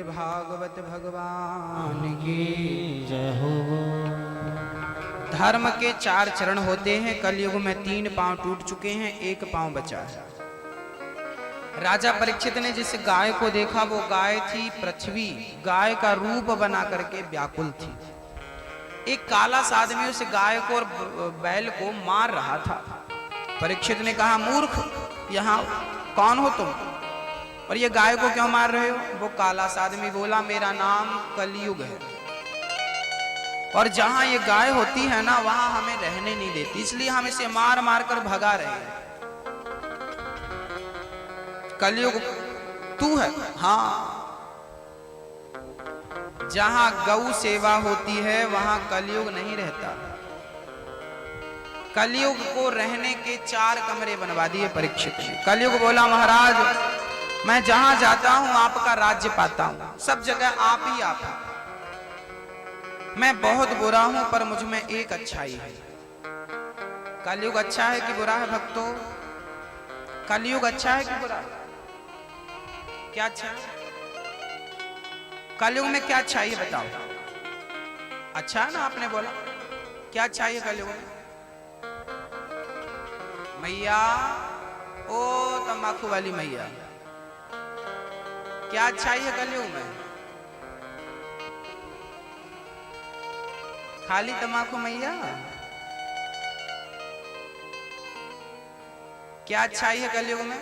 भागवत भगवान की जय हो। धर्म के 4 चरण होते हैं। कलयुग में 3 पांव टूट चुके हैं, 1 पांव बचा है। राजा परीक्षित ने जिस गाय को देखा वो गाय थी पृथ्वी, गाय का रूप बना करके व्याकुल थी। एक काला सा आदमी उस गाय को और बैल को मार रहा था। परीक्षित ने कहा, मूर्ख, यहाँ कौन हो तुम और ये गाय को क्यों मार रहे हो? वो काला सा आदमी बोला, मेरा नाम कलयुग है और जहां ये गाय होती है ना वहां हमें रहने नहीं देती, इसलिए हम इसे मार मार कर भगा रहे हैं। कलयुग तू है? हाँ। जहां गौ सेवा होती है वहां कलयुग नहीं रहता। कलयुग को रहने के 4 कमरे बनवा दिए परीक्षित ने। कलयुग बोला, महाराज मैं जहां जाता हूं आपका राज्य पाता हूं, सब जगह आप ही आप हैं। मैं बहुत बुरा हूं पर मुझ में एक अच्छाई है। कलयुग अच्छा है कि बुरा है भक्तों? कलयुग अच्छा है कि बुरा है? क्या अच्छा है? कलयुग में क्या अच्छाई है बताओ? अच्छा है ना? आपने बोला क्या अच्छाई है कलयुग में? मैया, ओ तंबाकू वाली मैया, क्या अच्छाई है कलयुग में? खाली तंबाकू मैया? क्या अच्छाई है कलयुग में?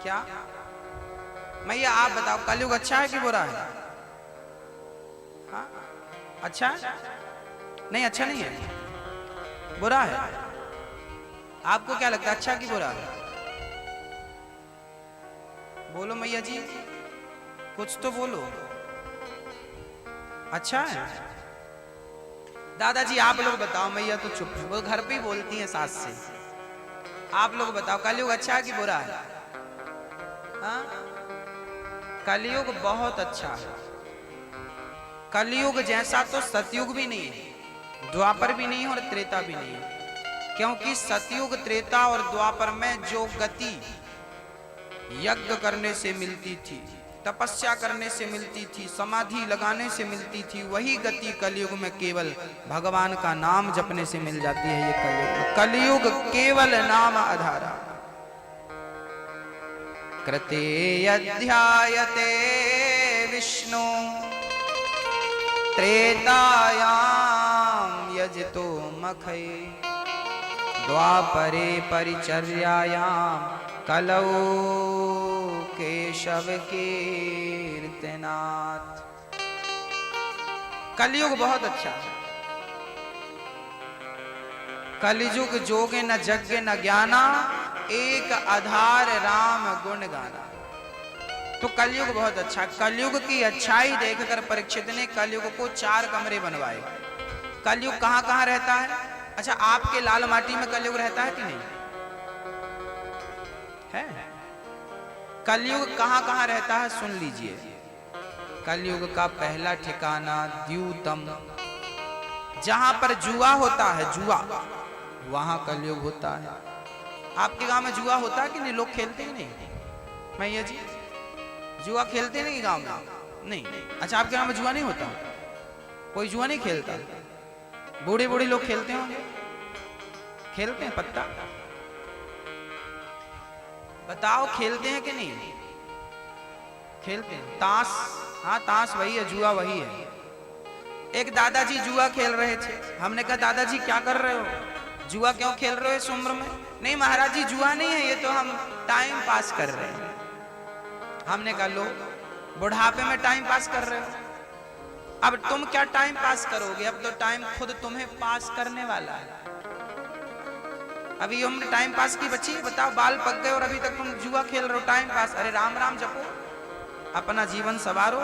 क्या मैया आप बताओ, कलयुग अच्छा है कि बुरा है? हाँ? अच्छा है? नहीं, अच्छा नहीं है, बुरा है। आपको क्या लगता है, अच्छा कि बुरा है? बोलो मैया जी, कुछ तो बोलो। अच्छा है? दादाजी आप लोग बताओ, मैया तो चुप है, वो घर पे ही बोलती हैं सास से। आप लोग बताओ, कलयुग अच्छा है कि बुरा है? हाँ? कलयुग बहुत अच्छा है। कलयुग जैसा तो सतयुग भी नहीं है, द्वापर भी नहीं है और त्रेता भी नहीं है। क्योंकि सतयुग, त्रेता और द्वापर में जो गति यज्ञ करने से मिलती थी, तपस्या करने से मिलती थी, समाधि लगाने से मिलती थी, वही गति कलयुग में केवल भगवान का नाम जपने से मिल जाती है। ये कलयुग, कलयुग केवल नाम आधारा। कृते अध्यायते विष्णु त्रेतायां यजतो मखै द्वापरे परिचर्यायां कलौ केशव कीर्तनाथ। कलयुग बहुत अच्छा है। कलयुग जोगे न जग्गे न ज्ञाना, एक आधार राम गुण गाना। तो कलयुग बहुत अच्छा। कलयुग की अच्छाई देखकर परीक्षित ने कलयुग को 4 कमरे बनवाए। कलयुग कहां कहां रहता है? अच्छा, आपके लाल माटी में कलयुग रहता है कि नहीं है? कलयुग कहां कहां रहता है सुन लीजिए। कलयुग का पहला ठिकाना द्यूतम, जहां पर जुआ होता है, जुआ, वहां कलयुग होता है। आपके गांव में जुआ होता है कि नहीं? लोग खेलते हैं नहीं? मैया जी, जुआ खेलते नहीं गांव में? नहीं। अच्छा, आपके गांव में जुआ नहीं होता? कोई जुआ नहीं खेलता? बूढ़े बूढ़े लोग खेलते होंगे? खेलते हैं पत्ता? बताओ, खेलते हैं कि नहीं? खेलते हैं। ताश? हाँ, ताश वही है, जुआ वही है। एक दादाजी जुआ खेल रहे थे। हमने कहा, दादाजी क्या कर रहे हो? जुआ क्यों खेल रहे हो इस उम्र में? नहीं महाराज जी, जुआ नहीं है, ये तो हम टाइम पास कर रहे हैं। हमने कहा, लो, बुढ़ापे में टाइम पास कर रहे हो? अब तुम क्या टाइम पास करोगे? अब तो टाइम खुद तुम्हें पास करने वाला है। अभी उम्र टाइम पास की बची है, बताओ, बाल पक गए और अभी तक तुम जुआ खेल रहे हो, टाइम पास। अरे राम राम जपो, अपना जीवन संवारो।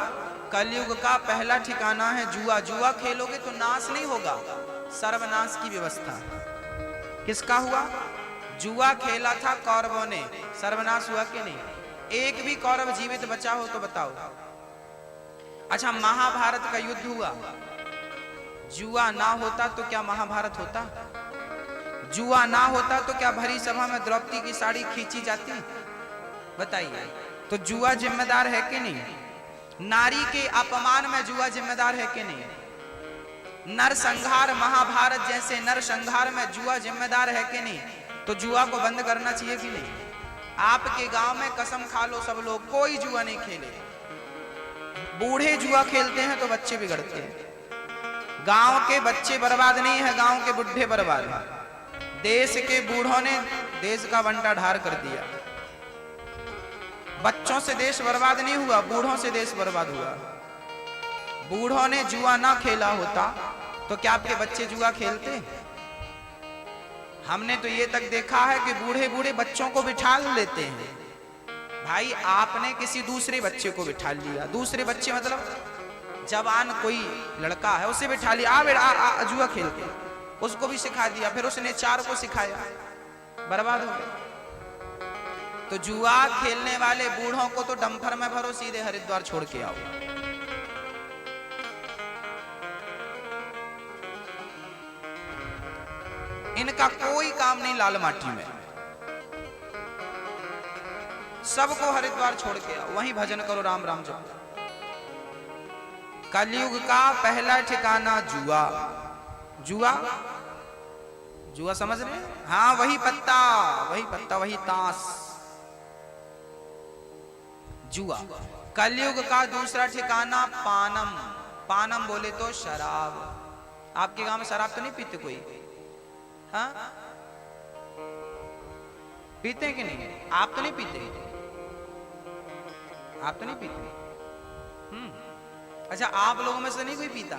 कलयुग का पहला ठिकाना है जुआ। जुआ खेलोगे तो नाश नहीं होगा, सर्वनाश की व्यवस्था। किसका हुआ? जुआ खेला था कौरवों ने, सर्वनाश हुआ कि नहीं? एक भी कौरव जीवित बचा हो तो बताओ। अच्छा, महाभारत का युद्ध हुआ, जुआ ना होता तो क्या महाभारत होता? जुआ ना होता तो क्या भरी सभा में द्रौपदी की साड़ी खींची जाती? बताइए। तो जुआ जिम्मेदार है कि नहीं? नारी के अपमान में जुआ जिम्मेदार है कि नहीं? नरसंहार, महाभारत जैसे नरसंहार में जुआ जिम्मेदार है कि नहीं? तो जुआ को बंद करना चाहिए कि नहीं? आपके गांव में कसम खा लो सब लोग, कोई जुआ नहीं खेले। बूढ़े जुआ खेलते हैं तो बच्चे बिगड़ते हैं। गांव के बच्चे बर्बाद नहीं है, गांव के बुढ़े बर्बाद है। देश के बूढ़ों ने देश का बंटा ढार कर दिया। बच्चों से देश बर्बाद नहीं हुआ, बूढ़ों से देश बर्बाद हुआ। बूढ़ों ने जुआ ना खेला होता तो क्या आपके बच्चे जुआ खेलते? हमने तो ये तक देखा है कि बूढ़े बूढ़े बच्चों को बिठा लेते हैं। भाई आपने किसी दूसरे बच्चे को बिठा लिया, दूसरे बच्चे मतलब जवान कोई लड़का है उसे बिठा लिया, आ बेटा जुआ खेल के, उसको भी सिखा दिया, फिर उसने 4 को सिखाया, बर्बाद हो गए। तो जुआ खेलने वाले बूढ़ों को तो डंपर में भरो, सीधे हरिद्वार छोड़ के आओ। इनका कोई काम नहीं लाल माटी में, सबको हरिद्वार छोड़ के आओ, वहीं भजन करो, राम राम जपो। कलयुग का पहला ठिकाना जुआ। जुआ जुआ समझ रहे हैं? हाँ, वही पत्ता वही ताश, जुआ। कलयुग का दूसरा ठिकाना पानम। पानम बोले तो शराब। आपके गांव में शराब तो नहीं पीते कोई? हाँ, पीते कि नहीं? आप तो नहीं पीते? आप तो नहीं पीते? अच्छा, आप लोगों में से नहीं कोई पीता?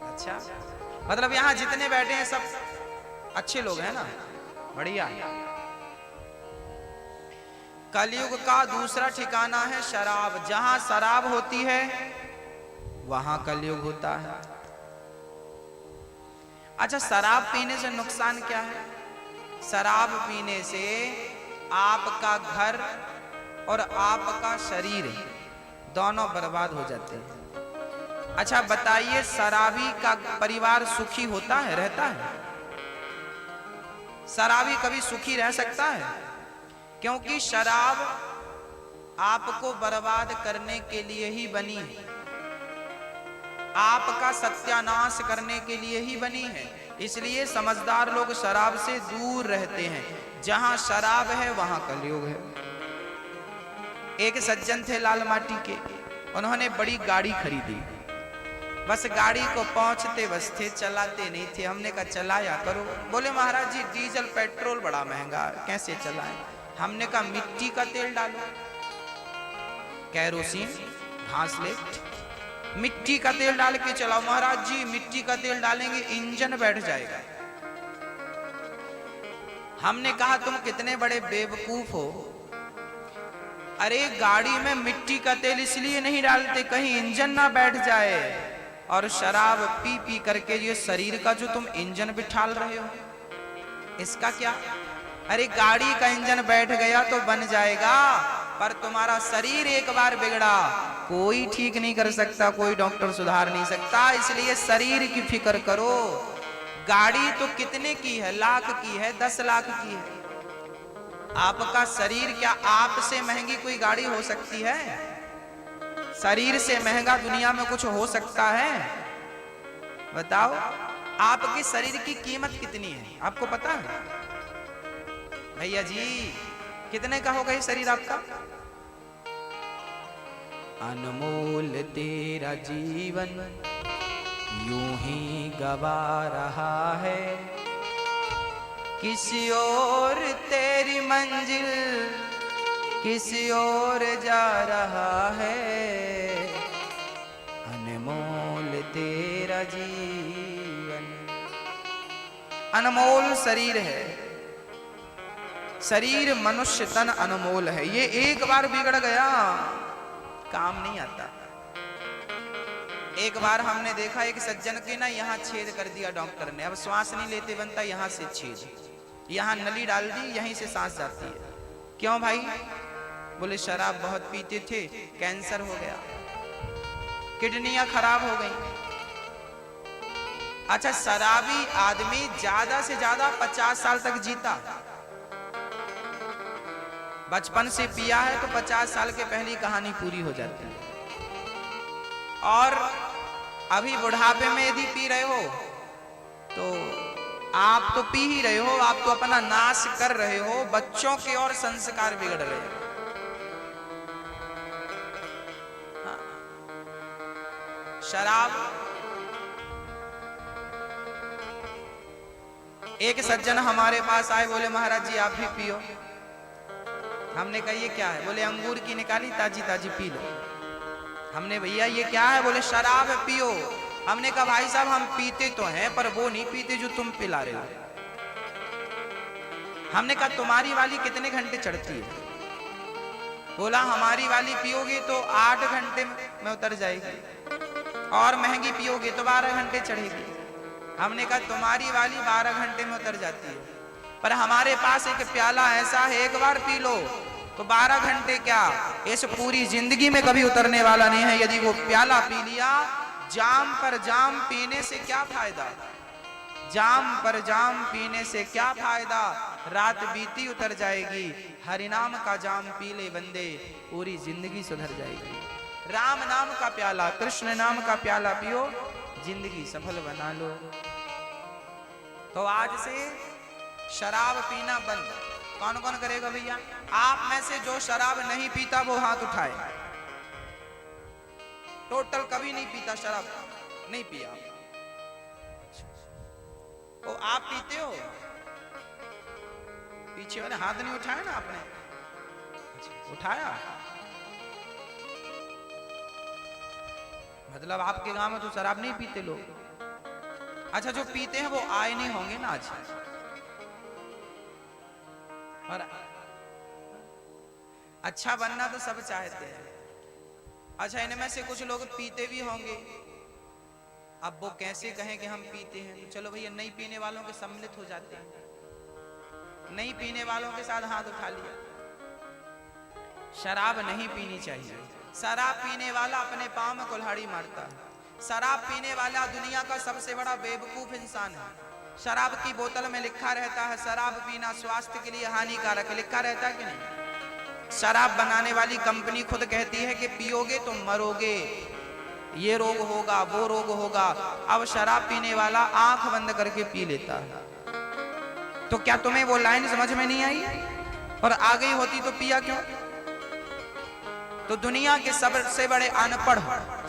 अच्छा, मतलब यहाँ जितने बैठे हैं सब अच्छे लोग हैं ना, बढ़िया। कलयुग का दूसरा ठिकाना है शराब। जहां शराब होती है वहां कलयुग होता है। अच्छा, शराब पीने से नुकसान क्या है? शराब पीने से आपका घर और आपका शरीर दोनों बर्बाद हो जाते हैं। अच्छा बताइए, शराबी का परिवार सुखी होता है, रहता है? शराबी कभी सुखी रह सकता है? क्योंकि शराब आपको बर्बाद करने के लिए ही बनी है, आपका सत्यानाश करने के लिए ही बनी है। इसलिए समझदार लोग शराब से दूर रहते हैं। जहां शराब है वहां कलयुग है। एक सज्जन थे लाल माटी के, उन्होंने बड़ी गाड़ी खरीदी। बस गाड़ी को पहुंचते बस थे, चलाते नहीं थे। हमने कहा चलाया करो। बोले महाराज जी डीजल पेट्रोल बड़ा महंगा, कैसे चलाएं? हमने कहा मिट्टी का तेल डालो, कैरोसिन, घासलेट, मिट्टी का तेल डाल के चलाओ। महाराज जी मिट्टी का तेल डालेंगे इंजन बैठ जाएगा। हमने कहा तुम कितने बड़े बेवकूफ हो। अरे गाड़ी में मिट्टी का तेल इसलिए नहीं डालते कहीं इंजन ना बैठ जाए, और शराब पी पी करके ये शरीर का जो तुम इंजन बिठाल रहे हो, इसका क्या? अरे गाड़ी का इंजन बैठ गया तो बन जाएगा, पर तुम्हारा शरीर एक बार बिगड़ा कोई ठीक नहीं कर सकता, कोई डॉक्टर सुधार नहीं सकता। इसलिए शरीर की फिक्र करो। गाड़ी तो कितने की है? लाख की है, 10 लाख की है। आपका शरीर, क्या आपसे महंगी कोई गाड़ी हो सकती है? शरीर से महंगा दुनिया में कुछ हो सकता है? बताओ, आपके शरीर की कीमत कितनी है आपको पता है? भैया जी कितने का होगा ये शरीर आपका? अनमोल तेरा जीवन यूं ही गवा रहा है, किसी और तेरी मंजिल किसी और जा रहा है। अनमोल तेरा जीवन। अनमोल शरीर है, शरीर मनुष्य तन अनमोल है। ये एक बार बिगड़ गया काम नहीं आता। एक बार हमने देखा एक सज्जन के ना यहाँ छेद कर दिया डॉक्टर ने, अब श्वास नहीं लेते बनता, यहाँ से छेद, यहाँ नली डाल दी, यहीं से सांस जाती है। क्यों भाई? बोले शराब बहुत पीते थे, कैंसर हो गया, किडनियां खराब हो गई। अच्छा, शराबी आदमी ज्यादा से ज्यादा 50 साल तक जीता, बचपन से पिया है तो 50 साल के पहली कहानी पूरी हो जाती है। और अभी बुढ़ापे में यदि पी रहे हो तो आप तो पी ही रहे हो, आप तो अपना नाश कर रहे हो, बच्चों के और संस्कार बिगड़ रहे हो। हाँ। शराब, एक सज्जन हमारे पास आए, बोले महाराज जी आप भी पियो। हमने कहा ये क्या है? बोले अंगूर की निकाली, ताजी ताजी पी लो। हमने भैया ये क्या है? बोले शराब है, पियो। हमने कहा भाई साहब हम पीते तो हैं पर वो नहीं पीते जो तुम पिला रहे हो। हमने कहा तुम्हारी वाली कितने घंटे चढ़ती है? बोला हमारी वाली पियोगे तो 8 घंटे में उतर जाएगी, और महंगी पियोगे तो 12 घंटे चढ़ेगी। हमने कहा तुम्हारी वाली 12 घंटे में उतर जाती है, पर हमारे पास एक प्याला ऐसा है, एक बार पी लो तो 12 घंटे क्या, इस पूरी जिंदगी में कभी उतरने वाला नहीं है। यदि वो प्याला पी लिया, जाम पर जाम पीने से क्या फायदा? जाम पर जाम पीने से क्या फायदा? रात बीती उतर जाएगी। हरिनाम का जाम पी ले बंदे, पूरी जिंदगी सुधर जाएगी। राम नाम का प्याला, कृष्ण नाम का प्याला पियो, जिंदगी सफल बना लो। तो आज से शराब पीना बंद। कौन कौन करेगा भैया? आप में से जो शराब नहीं पीता वो हाथ उठाए। टोटल कभी नहीं पीता शराब, नहीं पिया। तो आप पीते हो? पीछे वाले हाथ नहीं उठाया ना आपने? उठाया? मतलब आपके गांव में तो शराब नहीं पीते लोग। अच्छा जो पीते हैं वो आए नहीं होंगे ना आज। और अच्छा बनना तो सब चाहते हैं। अच्छा इनमें से कुछ लोग पीते भी होंगे, अब वो कैसे कहें कि हम पीते हैं? तो चलो भैया नहीं पीने वालों के सम्मिलित हो जाते हैं, नहीं पीने वालों के साथ हाथ उठा लिया। शराब नहीं पीनी चाहिए। शराब पीने वाला अपने पांव में कुल्हाड़ी मारता है। शराब पीने वाला दुनिया का सबसे बड़ा बेवकूफ इंसान है। शराब की बोतल में लिखा रहता है शराब पीना स्वास्थ्य के लिए हानिकारक है, लिखा रहता है कि नहीं? शराब बनाने वाली कंपनी खुद कहती है कि पियोगे तो मरोगे, ये रोग होगा वो रोग होगा। अब शराब पीने वाला आंख बंद करके पी लेता है। तो क्या तुम्हें वो लाइन समझ में नहीं आई? और आ गई होती तो पिया क्यों? तो दुनिया के सबसे बड़े अनपढ़,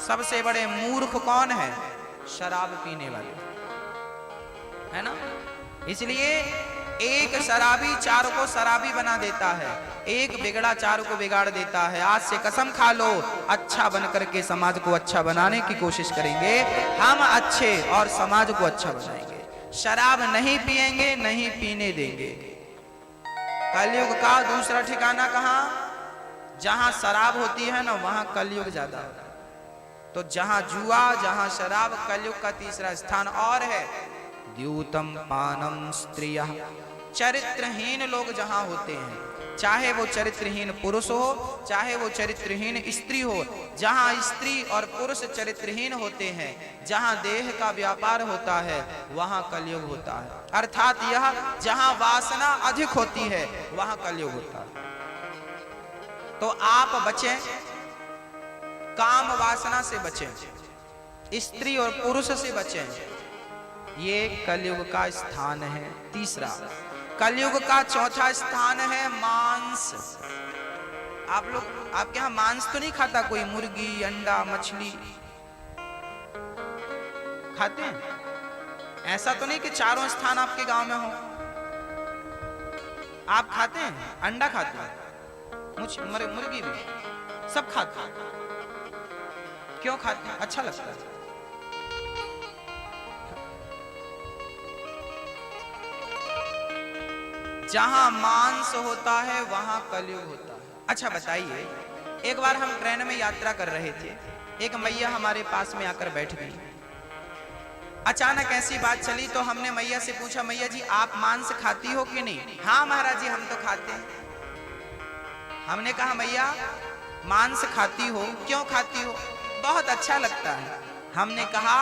सबसे बड़े मूर्ख कौन है? शराब पीने वाले, है ना? इसलिए एक शराबी चार को शराबी बना देता है, एक बिगड़ा चार को बिगाड़ देता है। आज से कसम खा लो, अच्छा बनकर के समाज को अच्छा बनाने की कोशिश करेंगे हम, अच्छे और समाज को अच्छा बनाएंगे। शराब नहीं पिएंगे, नहीं पीने देंगे। कलयुग का दूसरा ठिकाना कहां? जहां शराब होती है ना वहां कलयुग ज्यादा होता है। तो जहां जुआ, जहां शराब, कलयुग का तीसरा स्थान और है द्यूतम पानम स्त्रिया। चरित्रहीन लोग जहां होते हैं, चाहे वो चरित्रहीन पुरुष हो चाहे वो चरित्रहीन स्त्री हो, जहां स्त्री और पुरुष चरित्रहीन होते हैं, जहां देह का व्यापार होता है वहां कलयुग होता है। अर्थात यह जहां वासना अधिक होती है वहां कलयुग होता है। तो आप बचें, काम वासना से बचें, स्त्री और पुरुष से बचें। ये कलयुग का स्थान है तीसरा। कलयुग का चौथा स्थान है मांस। आप लोग, आपके यहां मांस तो नहीं खाता कोई? मुर्गी, अंडा, मछली खाते हैं? ऐसा तो नहीं कि चारों स्थान आपके गांव में हो। आप खाते हैं? अंडा खाते हैं, मुर्गी भी, सब खाते हैं। क्यों खाते हैं? अच्छा लगता है। जहां मांस होता है वहां कलयुग होता है। अच्छा बताइए, एक बार हम ट्रेन में यात्रा कर रहे थे, एक मैया हमारे पास में आकर बैठ गई। अचानक ऐसी बात चली तो हमने मैया से पूछा, मैया जी आप मांस खाती हो कि नहीं? हाँ महाराज जी हम तो खाते हैं। हमने कहा मैया मांस खाती हो, क्यों खाती हो? बहुत अच्छा लगता है। हमने कहा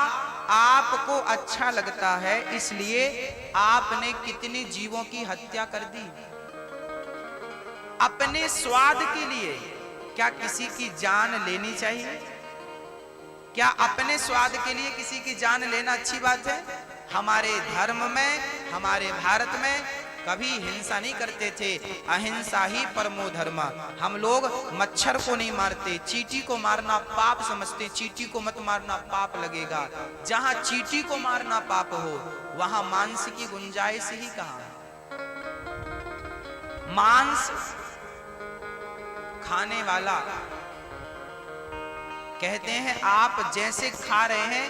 आपको अच्छा लगता है इसलिए आपने कितने जीवों की हत्या कर दी? अपने स्वाद के लिए क्या किसी की जान लेनी चाहिए? क्या अपने स्वाद के लिए किसी की जान लेना अच्छी बात है? हमारे धर्म में, हमारे भारत में कभी हिंसा नहीं करते थे। अहिंसा ही परमो धर्म। हम लोग मच्छर को नहीं मारते, चींटी को मारना पाप समझते। चींटी को मत मारना, पाप लगेगा। जहां चींटी को मारना पाप हो वहां मांस की गुंजाइश ही कहां है? मांस खाने वाला कहते हैं आप जैसे खा रहे हैं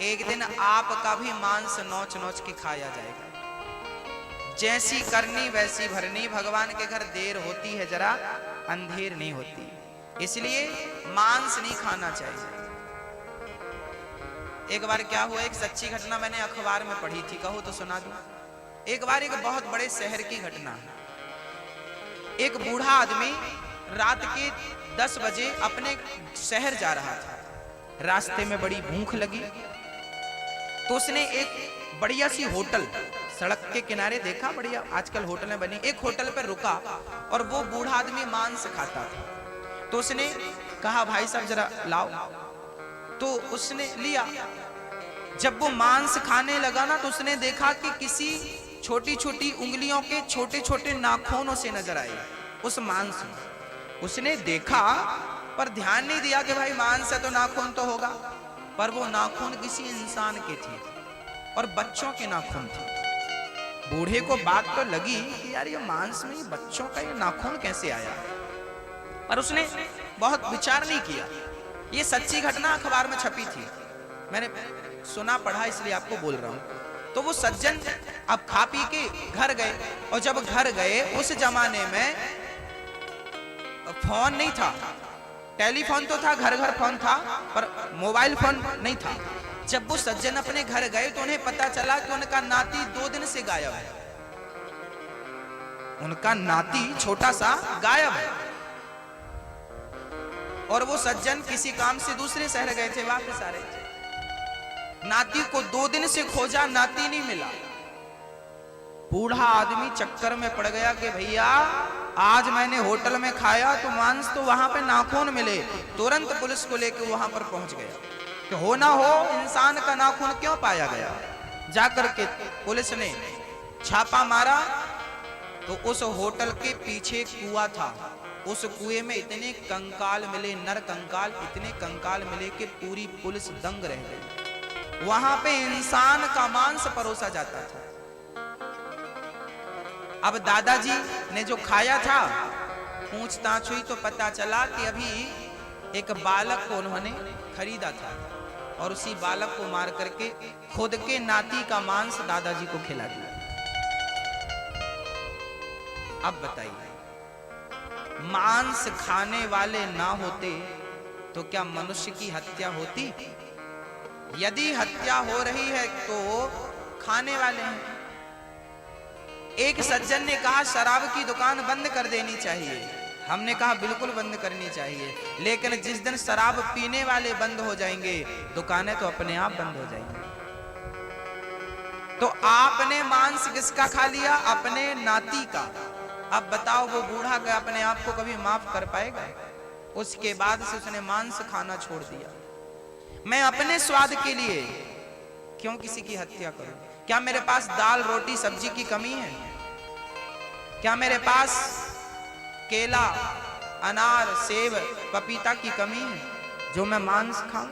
एक दिन आपका भी मांस नोच नोच के खाया जाएगा। जैसी करनी वैसी भरनी। भगवान के घर देर होती है जरा, अंधेर नहीं होती। इसलिए मांस नहीं खाना चाहिए। एक बार क्या हुआ, एक सच्ची घटना मैंने अखबार में पढ़ी थी, कहो तो सुना दूं। एक बार एक बहुत बड़े शहर की घटना है। एक बूढ़ा आदमी रात के 10 बजे अपने शहर जा रहा था। रास्ते में बड़ी भूख लगी तो उसने एक बढ़िया सी होटल सड़क के किनारे देखा, बढ़िया आजकल होटलें बनी, एक होटल पर रुका और वो बूढ़ा आदमी मांस खाता था। तो उसने कहा भाई साहब जरा लाओ, तो उसने लिया। जब वो मांस खाने लगा ना तो उसने देखा कि किसी छोटी छोटी उंगलियों के छोटे छोटे नाखूनों से नजर आए उस मांस में। उसने देखा पर ध्यान नहीं दिया कि भाई मांस है तो नाखून तो होगा, पर वो नाखून किसी इंसान के थे और बच्चों के नाखून थे। बूढ़े को बात तो लगी कि यार ये मांस में बच्चों का ये नाखून कैसे आया, पर उसने बहुत विचार नहीं किया। ये सच्ची घटना अखबार में छपी थी, मैंने सुना पढ़ा इसलिए आपको बोल रहा हूं। तो वो सज्जन अब खा पी के घर गए, और जब घर गए उस जमाने में फोन नहीं था, टेलीफोन तो था, घर घर फोन था, पर मोबाइल फोन नहीं था। जब वो सज्जन अपने घर गए तो उन्हें पता चला कि उनका नाती 2 दिन से गायब है। उनका नाती छोटा सा गायब है। और वो सज्जन किसी काम से दूसरे शहर गए थे, वापस आ रहे थे। नाती को 2 दिन से खोजा, नाती नहीं मिला। बूढ़ा आदमी चक्कर में पड़ गया कि भैया आज मैंने होटल में खाया तो मांस तो वहां पे नाखून मिले। तुरंत पुलिस को लेकर वहां पर पहुंच गया कि हो ना हो इंसान का नाखून क्यों पाया गया। जाकर के पुलिस ने छापा मारा तो उस होटल के पीछे कुआं था। उस कुएं में इतने कंकाल मिले, नर कंकाल, इतने कंकाल मिले कि पूरी पुलिस दंग रह गई। वहां पे इंसान का मांस परोसा जाता था। अब दादाजी ने जो खाया था, पूछताछ हुई तो पता चला कि अभी एक बालक को उन्होंने खरीदा था और उसी बालक को मार करके खुद के नाती का मांस दादाजी को खिला दिया। अब बताइए, मांस खाने वाले ना होते तो क्या मनुष्य की हत्या होती? यदि हत्या हो रही है तो खाने वाले हैं। एक सज्जन ने कहा शराब की दुकान बंद कर देनी चाहिए। हमने कहा बिल्कुल बंद करनी चाहिए, लेकिन जिस दिन शराब पीने वाले बंद हो जाएंगे दुकानें तो अपने आप बंद हो जाएंगी। तो आपने मांस किसका खा लिया? अपने नाती का। अब बताओ वो बूढ़ा का अपने आप को कभी माफ कर पाएगा? उसके बाद से उसने मांस खाना छोड़ दिया। मैं अपने स्वाद के लिए क्यों किसी की हत्या करूं? क्या मेरे पास दाल रोटी सब्जी की कमी है? क्या मेरे पास केला अनार सेब पपीता की कमी है जो मैं मांस खाऊं?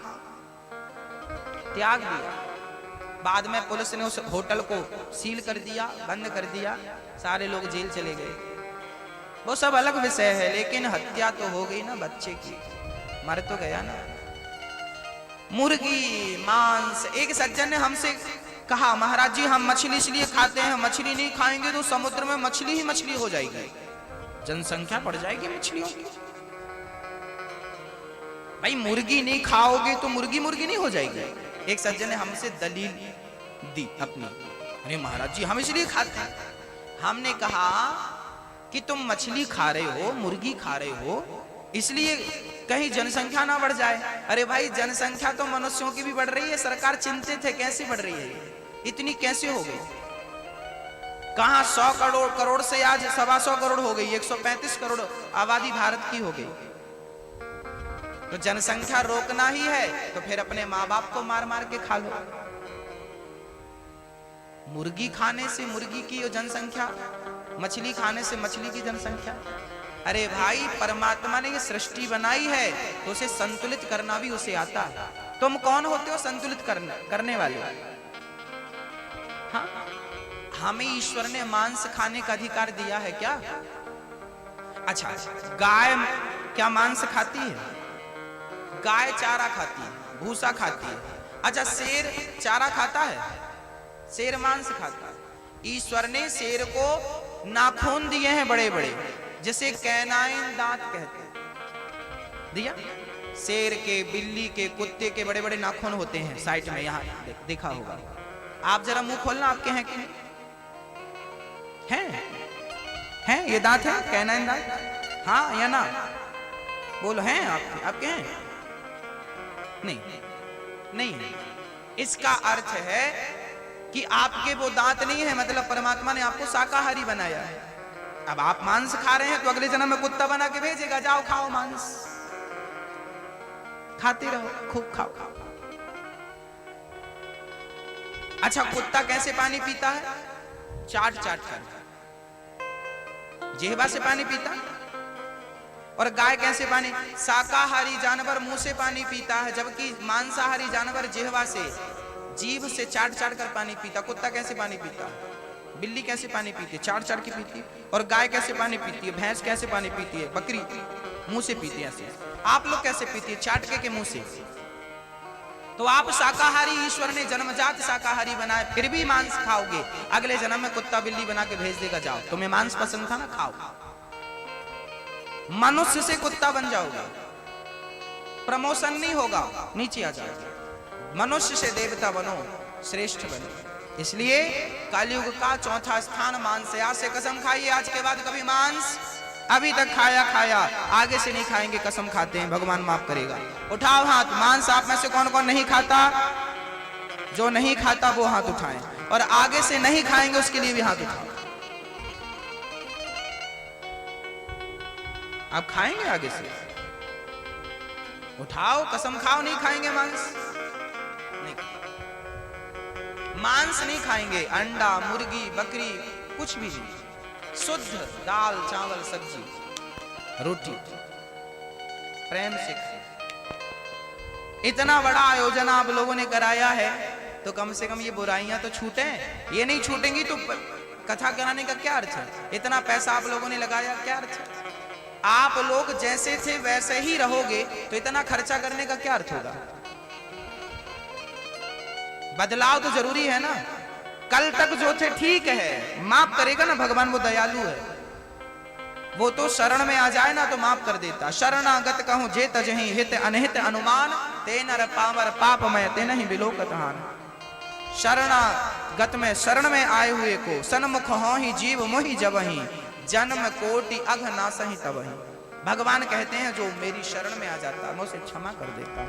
त्याग दिया। बाद में पुलिस ने उस होटल को सील कर दिया, बंद कर दिया, सारे लोग जेल चले गए। वो सब अलग विषय है, लेकिन हत्या तो हो गई ना बच्चे की, मर तो गया ना। मुर्गी मांस। एक सज्जन ने हमसे कहा महाराज जी हम मछली इसलिए खाते हैं, मछली नहीं खाएंगे तो समुद्र में मछली ही मछली हो जाएगी, जनसंख्या बढ़ जाएगी मछलियों की। भाई मुर्गी नहीं खाओगे तो मुर्गी मुर्गी नहीं हो जाएगी। एक सज्जन ने हमसे दलील दी अपनी, अरे महाराज जी हम इसलिए खाते हैं। हमने कहा कि तुम मछली खा रहे हो, मुर्गी खा रहे हो, इसलिए कहीं जनसंख्या ना बढ़ जाए। अरे भाई जनसंख्या तो मनुष्यों की भी बढ़ रही है, सरकार चिंतित है कैसे बढ़ रही है, इतनी कैसे हो गई? कहां 100 करोड़ से आज 125 करोड़ हो गई, 135 करोड़ आबादी भारत की हो गई। तो जनसंख्या रोकना ही है तो फिर अपने माँ बाप को मार मार के खा लो। मुर्गी खाने से मुर्गी की जनसंख्या, मछली खाने से मछली की जनसंख्या। अरे भाई, परमात्मा ने ये सृष्टि बनाई है तो उसे संतुलित करना भी उसे आता है। तुम कौन होते हो संतुलित करने वाले? हाँ, हमें ईश्वर ने मांस खाने का अधिकार दिया है क्या? अच्छा, गाय क्या मांस खाती है? गाय चारा खाती है, भूसा खाती है। अच्छा, शेर चारा खाता है? शेर मांस खाता है। ईश्वर ने शेर को नाखून दिए हैं बड़े बड़े, जिसे कैनाइन दांत कहते हैं, दिया। शेर के, बिल्ली के, कुत्ते के बड़े बड़े नाखून होते हैं साइड में, यहां देखा होगा। आप जरा मुंह खोलना, आपके हैं कि हैं? ये दांत है कैनाइन दांत? हाँ या ना? बोलो, हैं आपके हैं? नहीं। इसका अर्थ है कि आपके वो दांत नहीं है, मतलब परमात्मा ने आपको शाकाहारी बनाया है। अब आप मांस खा रहे हैं तो अगले जन्म में कुत्ता बना के भेजेगा, जाओ खाओ मांस, खाते रहो, खूब खाओ। अच्छा, कुत्ता कैसे पानी पीता है? चाट कर, जिह्वा से पानी पीता। और गाय कैसे पानी? शाकाहारी जानवर मुंह से पानी पीता है, जबकि मांसाहारी जानवर जिह्वा से, जीभ से चाट कर पानी पीता। कुत्ता कैसे पानी पीता? बिल्ली कैसे पानी पीती है? चाट की पीती है। और गाय कैसे पानी पीती है? भैंस कैसे पानी पीती है? बकरी मुंह से पीती है ऐसे। आप लोग कैसे पीती है? चाट के मुंह से। तो आप शाकाहारी, ईश्वर ने जन्मजात शाकाहारी बनाए, फिर भी मांस खाओगे। अगले जन्म में कुत्ता बिल्ली बना के भेज देगा, जाओ, तुम्हें मांस पसंद था ना, खाओ। मनुष्य से कुत्ता बन जाओगे, प्रमोशन नहीं होगा, नीचे आ जाओगे। मनुष्य से देवता बनो, श्रेष्ठ बनो। इसलिए कलयुग का चौथा स्थान मांस है। आज से कसम खाइए, आज के बाद कभी मांस, अभी तक खाया, आगे से नहीं खाएंगे, कसम खाते हैं, भगवान माफ करेगा। उठाओ हाथ। मांस आप में से कौन कौन नहीं खाता? जो नहीं खाता वो हाथ उठाएं, और आगे से नहीं खाएंगे उसके लिए भी हाथ उठाओ। आप खाएंगे आगे से? उठाओ, कसम खाओ, नहीं खाएंगे मांस? नहीं, मांस नहीं खाएंगे। अंडा, मुर्गी, बकरी, कुछ भी नहीं। शुद्ध दाल, चावल, सब्जी, रोटी, प्रेम से खाएं। इतना बड़ा आयोजन आप लोगों ने कराया है तो कम से कम ये बुराइयां तो छूटे। ये नहीं छूटेंगी तो कथा कराने का क्या अर्थ है? इतना पैसा आप लोगों ने लगाया, क्या अर्थ है? आप लोग जैसे थे वैसे ही रहोगे तो इतना खर्चा करने का क्या अर्थ होगा? बदलाव तो जरूरी है ना। कल तक जो थे ठीक है, माफ करेगा ना भगवान, वो दयालु है। वो तो शरण में आ जाए ना तो माफ कर देता। शरणागत कहूं जे तजहि हित अनहित अनुमान, ते नर पावर पापमय ते नहीं बिलोकत हान। शरणागत में, शरण में आए हुए को, सन्मुख हो ही जीव मोहि जबहि, जन्म कोटि अघ नासहि तबहि। भगवान कहते हैं जो मेरी शरण में आ जाता मैं उसे क्षमा कर देता।